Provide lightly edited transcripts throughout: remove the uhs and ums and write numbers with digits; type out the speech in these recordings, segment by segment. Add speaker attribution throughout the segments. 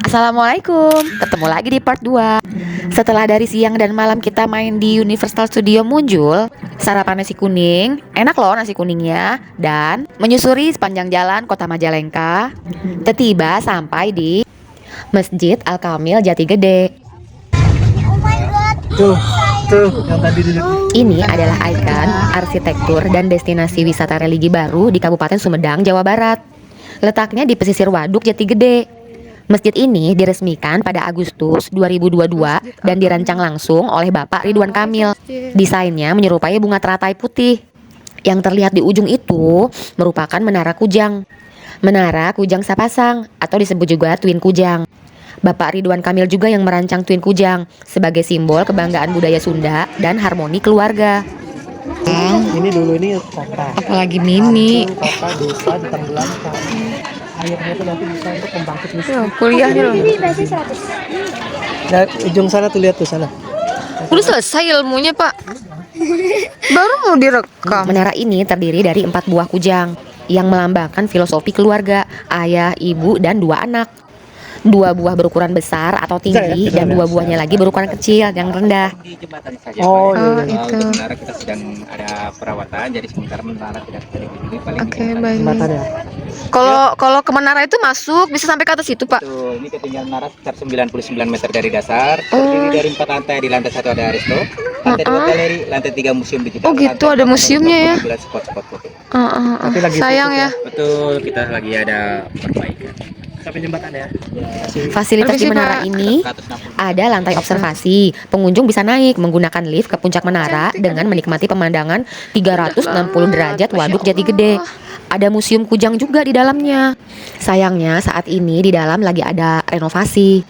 Speaker 1: Assalamualaikum, ketemu lagi di part 2. Setelah dari siang dan malam kita main di Universal Studio Munjul, sarapan nasi kuning, enak loh nasi kuningnya. Dan menyusuri sepanjang jalan kota Majalengka, tiba sampai di Masjid Al-Kamil Jati Gede.
Speaker 2: Tuh, yang tadi di
Speaker 1: Ini adalah ikon arsitektur dan destinasi wisata religi baru di Kabupaten Sumedang, Jawa Barat. Letaknya di pesisir Waduk Jati Gede. Masjid ini diresmikan pada Agustus 2022 dan dirancang langsung oleh Bapak Ridwan Kamil. Desainnya menyerupai bunga teratai putih. Yang terlihat di ujung itu merupakan Menara Kujang. Menara Kujang Sapasang atau disebut juga Twin Kujang. Bapak Ridwan Kamil juga yang merancang Twin Kujang sebagai simbol kebanggaan budaya Sunda dan harmoni keluarga.
Speaker 2: ini dulu ini kota.
Speaker 1: Apalagi mini.
Speaker 2: Kota desa ditenggelamkan. Airnya itu nanti bisa untuk membangkit listrik.
Speaker 1: Kuliahnya loh.
Speaker 2: Nah, ujung sana tuh, lihat tuh sana.
Speaker 1: Udah selesai ilmunya, Pak. Baru mau direkam. Menara ini terdiri dari 4 buah kujang yang melambangkan filosofi keluarga, ayah, ibu, dan 2 anak. 2 buah berukuran besar atau tinggi dan 2 buahnya lagi berukuran kecil yang rendah.
Speaker 3: Di jembatan saja.
Speaker 2: Oh,
Speaker 3: Pak.
Speaker 2: iya.
Speaker 1: Itu.
Speaker 3: Untuk menara kita sedang ada perawatan, jadi sementara menara tidak bisa dikunjungi. Paling
Speaker 1: Oke,
Speaker 3: di
Speaker 1: baik.
Speaker 2: Jembatan ya.
Speaker 1: Kalau ke menara itu masuk bisa sampai ke atas itu, Pak.
Speaker 3: Betul, ini ketinggian menara sekitar 99 meter dari dasar. Terdiri dari 4 lantai. Di lantai 1 ada resto, lantai 2 galeri, lantai 3 museum digital.
Speaker 1: Oh gitu, ada museumnya ya.
Speaker 3: Spot-spot foto.
Speaker 2: Tapi lagi
Speaker 1: Sayang
Speaker 2: tutup
Speaker 1: ya.
Speaker 3: Betul, kita lagi ada perbaikan.
Speaker 2: Sampai jembatan ya.
Speaker 1: Fasilitas di Permisi, menara Pak. ini ada lantai observasi. Pengunjung bisa naik menggunakan lift ke puncak menara dengan menikmati pemandangan 360 derajat Waduk Jati Gede. Ada museum kujang juga di dalamnya. Sayangnya saat ini di dalam lagi ada renovasi.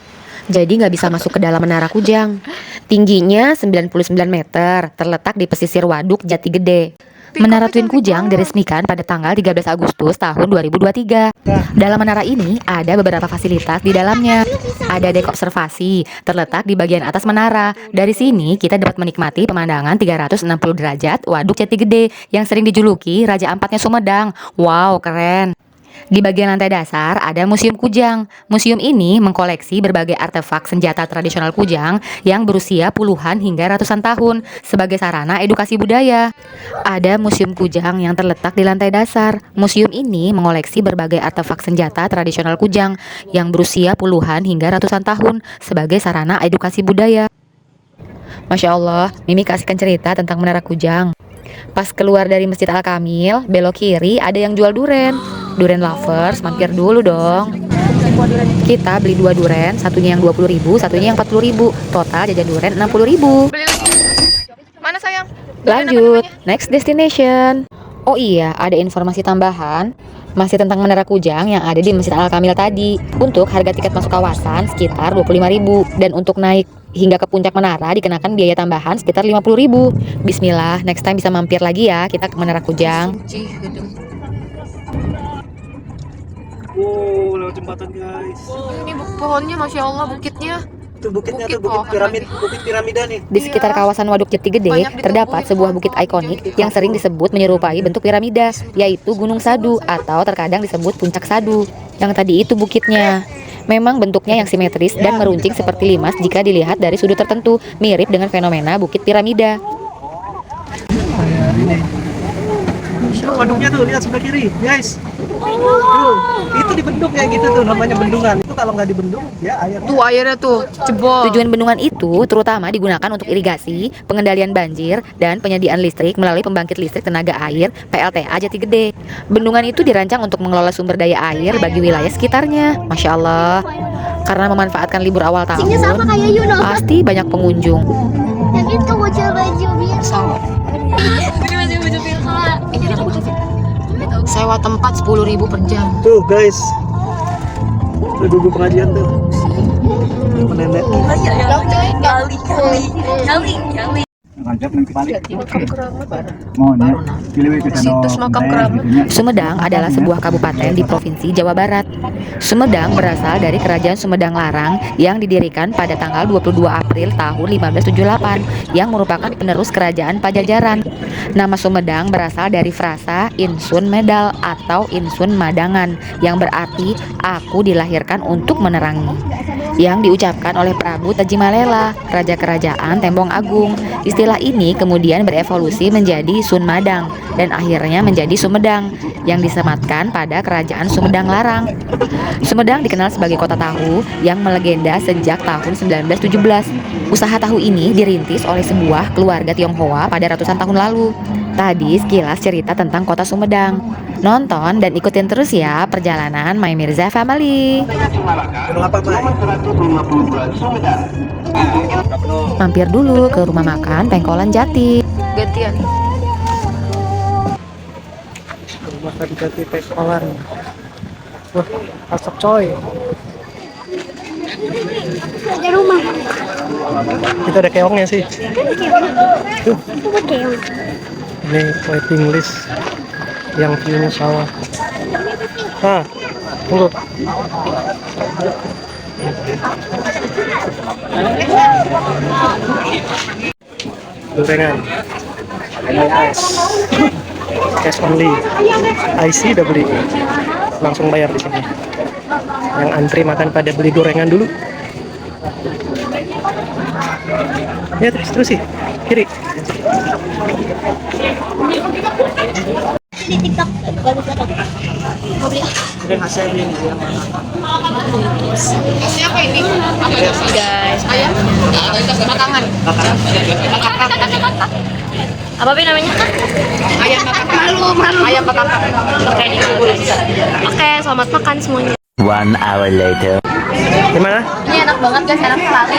Speaker 1: Jadi nggak bisa masuk ke dalam menara kujang. Tingginya 99 meter, terletak di pesisir Waduk Jati Gede. Menara Twin Kujang diresmikan pada tanggal 13 Agustus tahun 2023. Dalam menara ini ada beberapa fasilitas di dalamnya. Ada dek observasi terletak di bagian atas menara. Dari sini kita dapat menikmati pemandangan 360 derajat Waduk Jati Gede yang sering dijuluki Raja Ampatnya Sumedang. Wow, keren. Di bagian lantai dasar ada Museum Kujang. Museum ini mengkoleksi berbagai artefak senjata tradisional Kujang yang berusia puluhan hingga ratusan tahun sebagai sarana edukasi budaya. Ada Museum Kujang yang terletak di lantai dasar. Museum ini mengoleksi berbagai artefak senjata tradisional Kujang yang berusia puluhan hingga ratusan tahun sebagai sarana edukasi budaya. Masya Allah, Mimi kasihkan cerita tentang Menara Kujang. Pas keluar dari Masjid Al-Kamil, belok kiri ada yang jual duren. Duren lovers, mampir dulu dong. Kita beli 2 duren, satunya yang 20.000, satunya yang 40.000. Total jajan duren 60.000.
Speaker 4: Mana sayang?
Speaker 1: Lanjut, next destination. Oh iya, ada informasi tambahan masih tentang Menara Kujang yang ada di Masjid Al-Kamil tadi. Untuk harga tiket masuk kawasan sekitar 25.000 dan untuk naik hingga ke puncak menara dikenakan biaya tambahan sekitar 50.000. Bismillah, next time bisa mampir lagi ya kita ke Menara Kujang.
Speaker 2: Wow, lewat jembatan guys.
Speaker 4: Ini pohonnya, masya Allah, bukitnya.
Speaker 2: Itu bukitnya tuh,
Speaker 4: Bukit
Speaker 2: bukit piramida nih.
Speaker 1: Di sekitar kawasan Waduk Jati Gede terdapat sebuah bukit ikonik yang sering disebut menyerupai bentuk piramida, yaitu Gunung Sadu atau terkadang disebut Puncak Sadu. Yang tadi itu bukitnya. Memang bentuknya yang simetris dan meruncing seperti limas jika dilihat dari sudut tertentu, mirip dengan fenomena bukit piramida.
Speaker 2: Waduknya tuh, lihat sebelah kiri, guys. Tuh, itu dibendung kayak gitu tuh, namanya bendungan. Itu kalau nggak dibendung, ya airnya.
Speaker 4: Tuh airnya tuh, jebol.
Speaker 1: Tujuan bendungan itu terutama digunakan untuk irigasi, pengendalian banjir, dan penyediaan listrik melalui pembangkit listrik tenaga air PLTA Jati Gede. Bendungan itu dirancang untuk mengelola sumber daya air bagi wilayah sekitarnya. Masya Allah. Karena memanfaatkan libur awal tahun, pasti banyak pengunjung.
Speaker 5: Yang itu bocil baju biasa.
Speaker 4: Sewa tempat 10.000 per jam.
Speaker 2: Tuh guys, tuh dulu pengajian tuh. Nenek.
Speaker 4: Situs makam keramat.
Speaker 1: Sumedang adalah sebuah kabupaten di Provinsi Jawa Barat. Sumedang berasal dari Kerajaan Sumedang Larang yang didirikan pada tanggal 22 April tahun 1578 yang merupakan penerus Kerajaan Pajajaran. Nama Sumedang berasal dari frasa Insun Medal atau Insun Madangan yang berarti aku dilahirkan untuk menerangi, yang diucapkan oleh Prabu Tajimalela, Raja Kerajaan Tembong Agung. Istilah ini kemudian berevolusi menjadi Sun Madang dan akhirnya menjadi Sumedang yang disematkan pada Kerajaan Sumedang Larang. Sumedang dikenal sebagai kota tahu yang melegenda sejak tahun 1917. Usaha tahu ini dirintis oleh sebuah keluarga Tionghoa pada ratusan tahun lalu. Tadi sekilas cerita tentang kota Sumedang. Nonton dan ikutin terus ya perjalanan My Mirza Family.
Speaker 2: Gunung apa, Mai?
Speaker 1: Mampir dulu ke rumah makan Pengkolan Jati.
Speaker 4: Gantian.
Speaker 2: Rumah tadi Jati Pengkolan. Wah, asap coy.
Speaker 5: Ada rumah.
Speaker 2: Kita ada keongnya sih. Tuh,
Speaker 5: Itu keong.
Speaker 2: ini waiting list yang view-nya sawah. Nah, tunggu. Gorengan. Cash only. IC udah beli. Langsung bayar di sini. Yang antri makan pada beli gorengan dulu. Ya terus sih kiri.
Speaker 5: Di TikTok baru datang. Mau beli
Speaker 2: Udah hasil ini dia.
Speaker 4: Siapa ini? Guys, ayam. Belakangan.
Speaker 5: apa Bi namanya?
Speaker 4: Ayam belakangan.
Speaker 5: Malu.
Speaker 4: Ayam belakangan.
Speaker 5: Oke, Oke, selamat makan semuanya.
Speaker 3: 1 hour later.
Speaker 2: Gimana?
Speaker 5: Ini enak banget guys, enak sekali.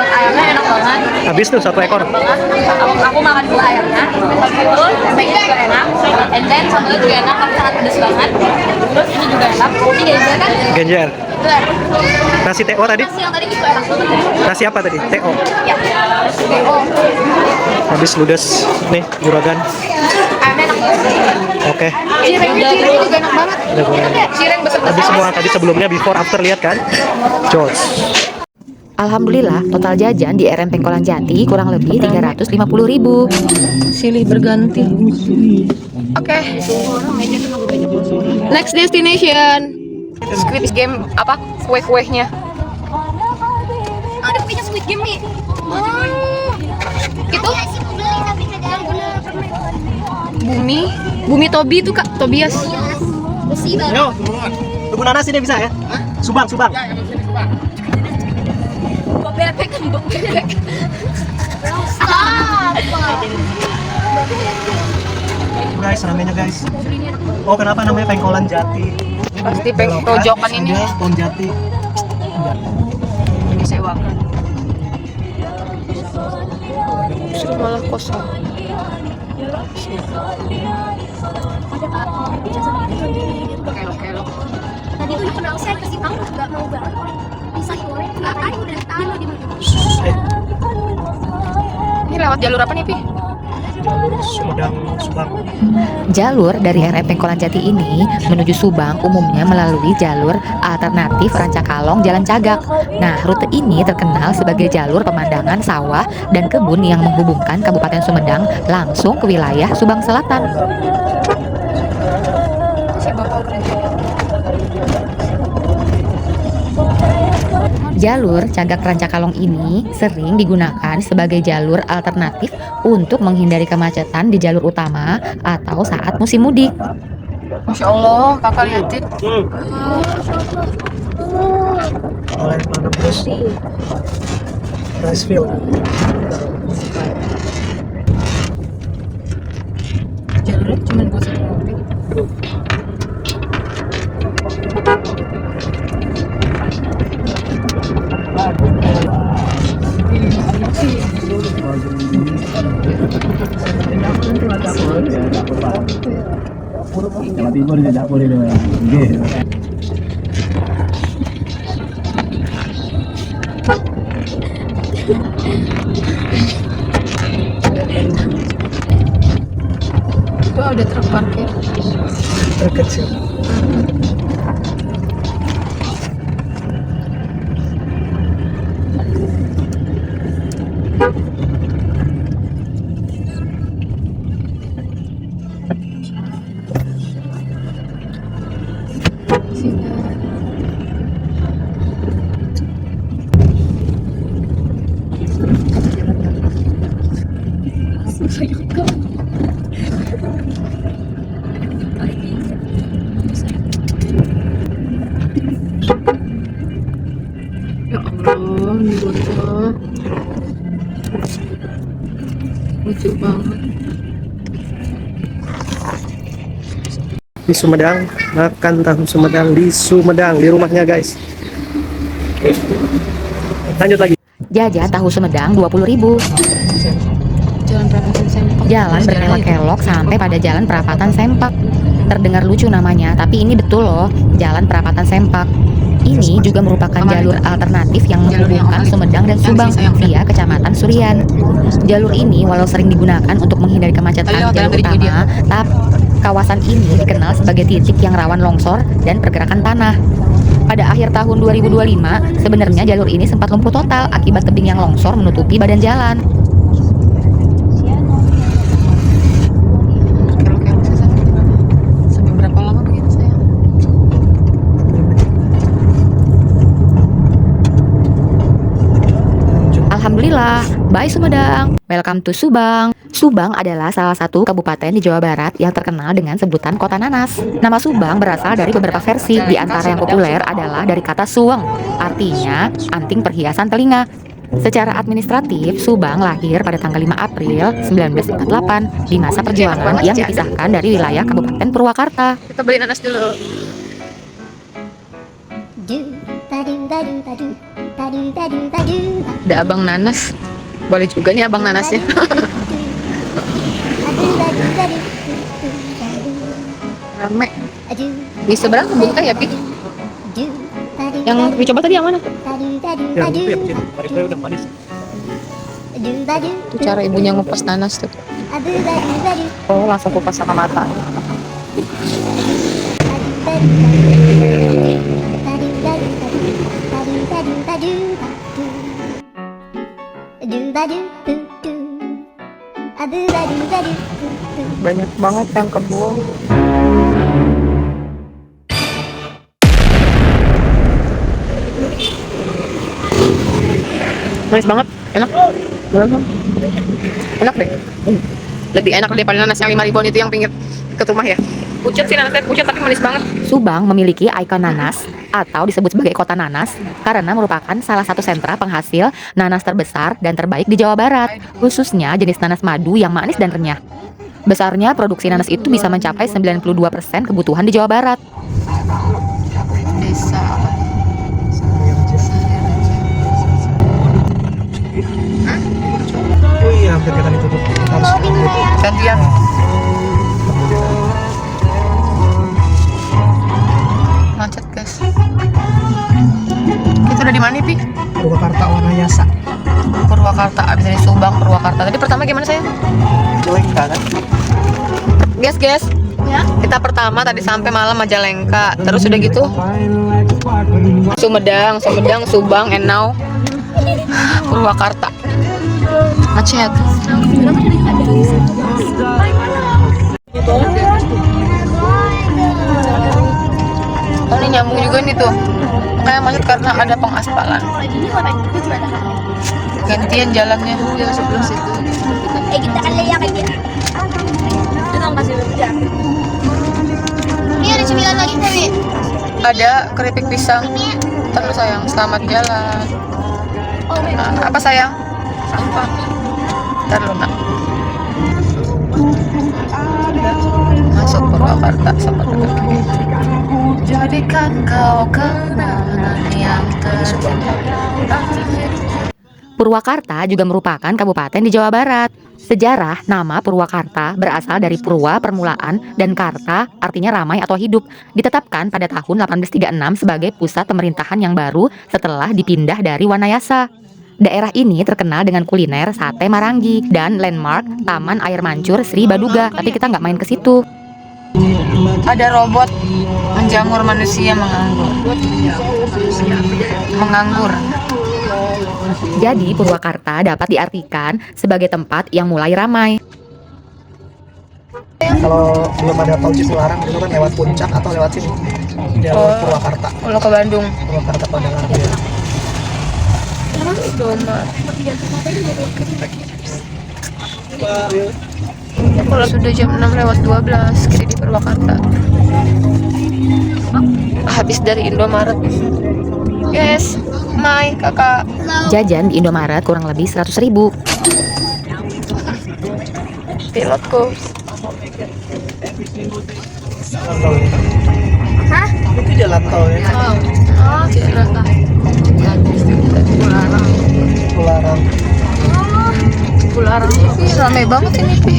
Speaker 5: Ayamnya enak banget.
Speaker 2: Habis tuh 1 ekor.
Speaker 5: Aku makan dulu ayamnya, habis itu dagingnya juga enak, and then sambelnya juga enak, tapi sangat pedas banget. Terus ini juga enak. Ini genjer kan?
Speaker 2: Genjer.
Speaker 5: Itu enak.
Speaker 2: Nasi TO tadi?
Speaker 5: Nasi yang tadi itu enak banget.
Speaker 2: Nasi apa tadi? TO.
Speaker 5: Ya. Oh,
Speaker 2: Habis ludes. Nih, juragan.
Speaker 5: ayamnya enak banget.
Speaker 2: Oke.
Speaker 5: Cirengnya juga enak banget.
Speaker 2: Udah gorengan.
Speaker 5: Cireng besar.
Speaker 2: Habis semua tadi sebelumnya before after lihat kan? Jos.
Speaker 1: Alhamdulillah, total jajan di RM Pengkolan Jati kurang lebih 350.000.
Speaker 4: Silih berganti. Oke. Next destination. Squid Game apa? Kue-kuehnya.
Speaker 5: Ada punya Squid Game nih.
Speaker 4: Itu
Speaker 5: Beli tapi yang bener
Speaker 4: Bumi Tobi itu Kak, Tobias.
Speaker 5: besi banget.
Speaker 2: Yo, tunggu nanas ini bisa ya? Subang.
Speaker 5: Bebek kan bebek. Stop.
Speaker 2: Guys, namanya guys. Oh, kenapa namanya Pengkolan Jati?
Speaker 4: Pasti
Speaker 2: Belokan,
Speaker 4: pojokan ini
Speaker 2: ada Pohon Jati.
Speaker 4: disewakan. Malah kosong.
Speaker 5: Kelok-kelok. Tadi tuh kenal saya ke Sipang nggak mau banget pisah goreng. Tadi udah tahu di mana.
Speaker 4: Ini lewat jalur apa nih, Pi?
Speaker 2: Sumedang, Subang.
Speaker 1: Jalur dari RM Pengkolan Jati ini menuju Subang umumnya melalui jalur alternatif Rancakalong Jalan Cagak. Nah, rute ini terkenal sebagai jalur pemandangan sawah dan kebun yang menghubungkan Kabupaten Sumedang langsung ke wilayah Subang Selatan.
Speaker 4: Si Bapak keren.
Speaker 1: Jalur Cagak Rancakalong ini sering digunakan sebagai jalur alternatif untuk menghindari kemacetan di jalur utama atau saat musim mudik.
Speaker 4: Masya Allah, kakak liatin.
Speaker 2: Oleh mana bos? Rice field.
Speaker 4: Jalurnya cuma buat satu mobil.
Speaker 6: Jawa Timur di dapur itu ya. Nggih.
Speaker 4: parkir.
Speaker 2: Terkecil.
Speaker 4: Ya Allah, ini bocah. Lucu banget.
Speaker 2: Di Sumedang, makan tahu Sumedang di Sumedang, di rumahnya guys. Lanjut lagi.
Speaker 1: Jajan tahu Sumedang 20.000.
Speaker 4: Jalan perapatan Sempak.
Speaker 1: Jalan berkelok-kelok sampai pada Jalan Perapatan Sempak. Terdengar lucu namanya, tapi ini betul loh, Jalan Perapatan Sempak. Ini juga merupakan jalur alternatif yang menghubungkan Sumedang dan Subang via Kecamatan Surian. Jalur ini walau sering digunakan untuk menghindari kemacetan jalur utama, tapi kawasan ini dikenal sebagai titik yang rawan longsor dan pergerakan tanah. Pada akhir tahun 2025, sebenarnya jalur ini sempat lumpuh total akibat tebing yang longsor menutupi badan jalan.
Speaker 4: Kerok-kerok sih saya. Sampai berapa lama begitu saya?
Speaker 1: Alhamdulillah, bye Sumedang. Welcome to Subang. Subang adalah salah satu kabupaten di Jawa Barat yang terkenal dengan sebutan kota nanas. Nama Subang berasal dari beberapa versi, di antara yang populer adalah dari kata suweng, artinya anting perhiasan telinga. Secara administratif, Subang lahir pada tanggal 5 April 1948 di masa perjuangan yang dipisahkan dari wilayah Kabupaten Purwakarta.
Speaker 4: Kita beli nanas dulu. Ada abang nanas. Boleh juga nih abang nanasnya. Rame. Bisa berapa bungkus ya, Pi? Yang dicoba tadi yang mana?
Speaker 2: Ya, itu ya kecil. Barista udah manis.
Speaker 4: Itu cara ibunya ngupas nanas tuh. Oh, langsung kupas sama mata. Banyak banget yang kebun. Manis banget, enak. Enak deh. Lebih enak daripada nanas yang 5.000-an itu yang pinggir ke rumah ya. Pucet sih nanasnya, pucet tapi manis banget.
Speaker 1: Subang memiliki ikon nanas atau disebut sebagai kota nanas karena merupakan salah satu sentra penghasil nanas terbesar dan terbaik di Jawa Barat, khususnya jenis nanas madu yang manis dan renyah. Besarnya produksi nanas itu bisa mencapai 92% kebutuhan di Jawa Barat.
Speaker 4: Desa
Speaker 2: Oh iya, hampir kita ditutup. Harus
Speaker 4: gantian. Macet guys. Kita udah di mana nih, Pi?
Speaker 2: Purwakarta Wanayasa.
Speaker 4: Purwakarta, abis dari Subang, Purwakarta. Tadi pertama gimana saya?
Speaker 2: Majalengka kan?
Speaker 4: Guys, ya. Kita pertama tadi sampai malam Majalengka. Terus udah gitu Sumedang, Subang, and now Purwakarta. Macet. Oh, ini nyambung juga nih tuh. Makanya macet karena ada pengaspalan. Gantian jalannya. Sebelah situ.
Speaker 5: Kita kayak gitu. Ini ada 9 lagi tapi
Speaker 4: Ada keripik pisang. Terus sayang, selamat jalan. Nah, apa sayang? Sampah. Ntar lu nak. Masuk Purwakarta sama teman. Jadikan kau kenangan yang
Speaker 1: Purwakarta juga merupakan kabupaten di Jawa Barat. Sejarah nama Purwakarta berasal dari Purwa permulaan dan Karta artinya ramai atau hidup. Ditetapkan pada tahun 1836 sebagai pusat pemerintahan yang baru setelah dipindah dari Wanayasa. Daerah ini terkenal dengan kuliner sate Marangi dan landmark Taman Air Mancur Sri Baduga, tapi kita nggak main ke situ.
Speaker 4: Ada robot menjamur manusia menganggur. Menganggur.
Speaker 1: Jadi Purwakarta dapat diartikan sebagai tempat yang mulai ramai.
Speaker 2: Kalau belum ada tol Cipularang dulu kan lewat Puncak atau lewat sini. Jalur Purwakarta.
Speaker 4: Kalau ke Bandung.
Speaker 2: Purwakarta Pandangan ya.
Speaker 4: Kalau sudah jam 6 lewat 12 kita di Purwakarta. Habis dari Indomaret. Yes, Mai, kakak.
Speaker 1: Jajan di Indomaret kurang lebih 100.000.
Speaker 4: Pilotku.
Speaker 2: Hah? Itu jalan tol ya.
Speaker 4: Oh, Jakarta.
Speaker 2: Pularang.
Speaker 4: Pularang. Ramai banget ini, Pi.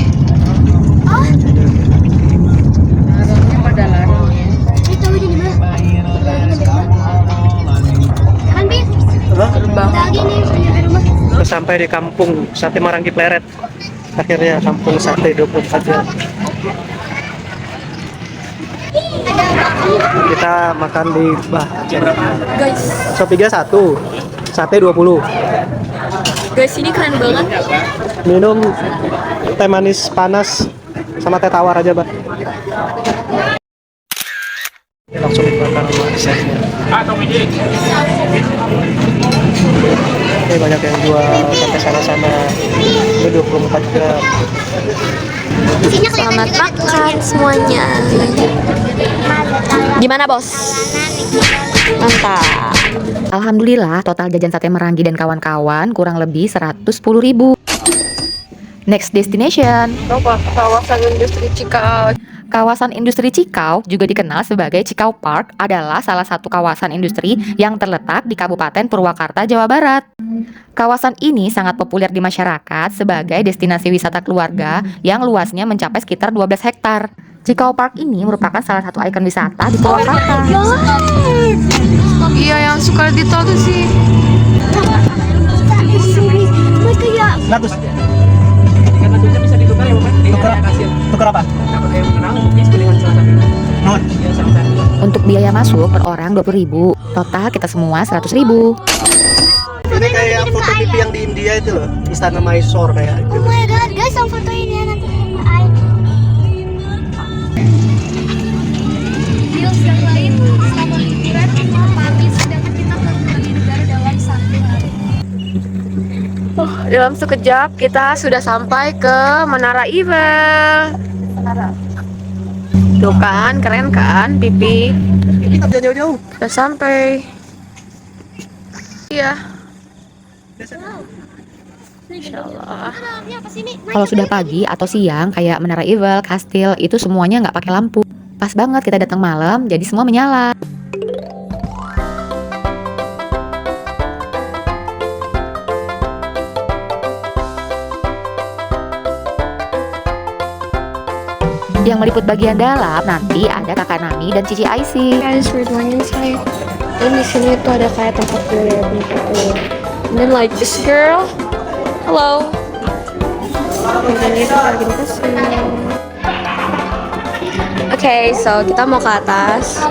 Speaker 5: Pada larang.
Speaker 7: Itu di mana? Kan Bin?
Speaker 2: Apa?
Speaker 7: Lagi nih sampai rumah.
Speaker 2: Udah sampai di kampung Sate Maranggi Pleret. Akhirnya kampung sate 24 jam. Kita makan di
Speaker 5: Guys,
Speaker 2: Shopee 1, sate 20.
Speaker 5: guys ini keren banget.
Speaker 2: Minum teh manis panas sama teh tawar aja, Mbak. Langsung dimakan sama chefnya. Ini banyak yang jual sampai sana-sana. Ini 24 jam.
Speaker 7: Selamat makan semuanya.
Speaker 5: Gimana bos? Mantap.
Speaker 1: Alhamdulillah total jajan sate Meranggi dan kawan-kawan kurang lebih 110.000. Next destination.
Speaker 4: Kawasan industri Cikau.
Speaker 1: Kawasan industri Cikau, juga dikenal sebagai Cikau Park, adalah salah satu kawasan industri yang terletak di Kabupaten Purwakarta, Jawa Barat. Kawasan ini sangat populer di masyarakat sebagai destinasi wisata keluarga yang luasnya mencapai sekitar 12 hektar. Cikau Park ini merupakan salah satu ikon wisata di Purwakarta.
Speaker 4: Iya, yang suka di tol tuh sih.
Speaker 2: Bagus. Tukar apa?
Speaker 1: Untuk biaya masuk per orang 20.000, total kita semua 100.000.
Speaker 2: Ini kayak foto pipi yang di India itu loh, Istana Mysore kayak
Speaker 7: Oh
Speaker 2: gitu.
Speaker 7: my god, guys, yang fotoin ya nanti sama Ain. Deals yang lain selama liburan pagi, sedangkan kita kembali negara dalam 1 hari.
Speaker 4: Dalam sekejap kita sudah sampai ke Menara Eiffel. Tuh kan, keren kan, Pipi?
Speaker 2: Kita jauh-jauh.
Speaker 4: Sudah sampai. Iya. Insyaallah.
Speaker 7: Ini apa sih, Mi?
Speaker 1: Kalau sudah pagi atau siang kayak Menara Eiffel, kastil, itu semuanya nggak pakai lampu. Pas banget kita datang malam, jadi semua menyala. Yang meliput bagian dalam nanti ada kakak Nami dan Cici Aisy.
Speaker 5: Guys, we're going inside. Dan di sini tuh ada kayak tempat kuliah gitu. And then like this girl, hello. Dan ini tuh lagi dikasih. Okay, so kita mau ke atas.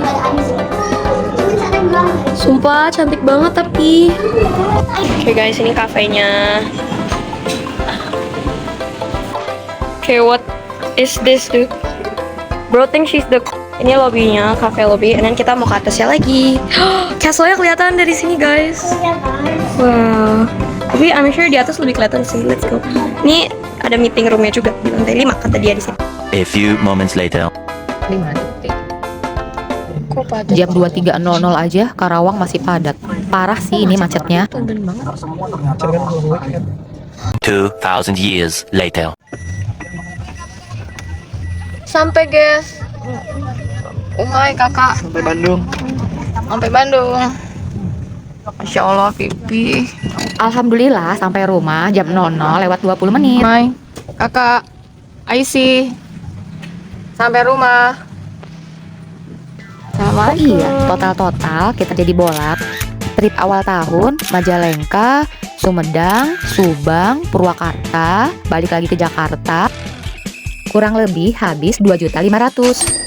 Speaker 5: Sumpah cantik banget tapi. Okay guys, ini kafenya. Okay, what is this dude? Bro think she's the. Ini lobbynya, cafe lobby, and then kita mau ke atasnya lagi. Castle-nya kelihatan dari sini guys. Wow. Tapi I'm sure di atas lebih kelihatan sih. Let's go. Ini ada meeting roomnya juga di lantai 5 kata dia di sini.
Speaker 8: A few moments later.
Speaker 4: Kok padat?
Speaker 1: Jam 23.00 aja Karawang masih padat. Parah sih ini macetnya.
Speaker 4: Tumben banget.
Speaker 8: 2,000 years later.
Speaker 4: Sampai guys. Oh my kakak.
Speaker 2: Sampai Bandung.
Speaker 4: Sampai Bandung. Masya Allah, Pipi.
Speaker 1: Alhamdulillah sampai rumah jam 00 lewat 20 menit.
Speaker 4: Mai, kakak, Aisy. Sampai rumah.
Speaker 1: Oh iya, total kita jadi bolak. Trip awal tahun, Majalengka, Sumedang, Subang, Purwakarta, balik lagi ke Jakarta. Kurang lebih habis 2.500.000.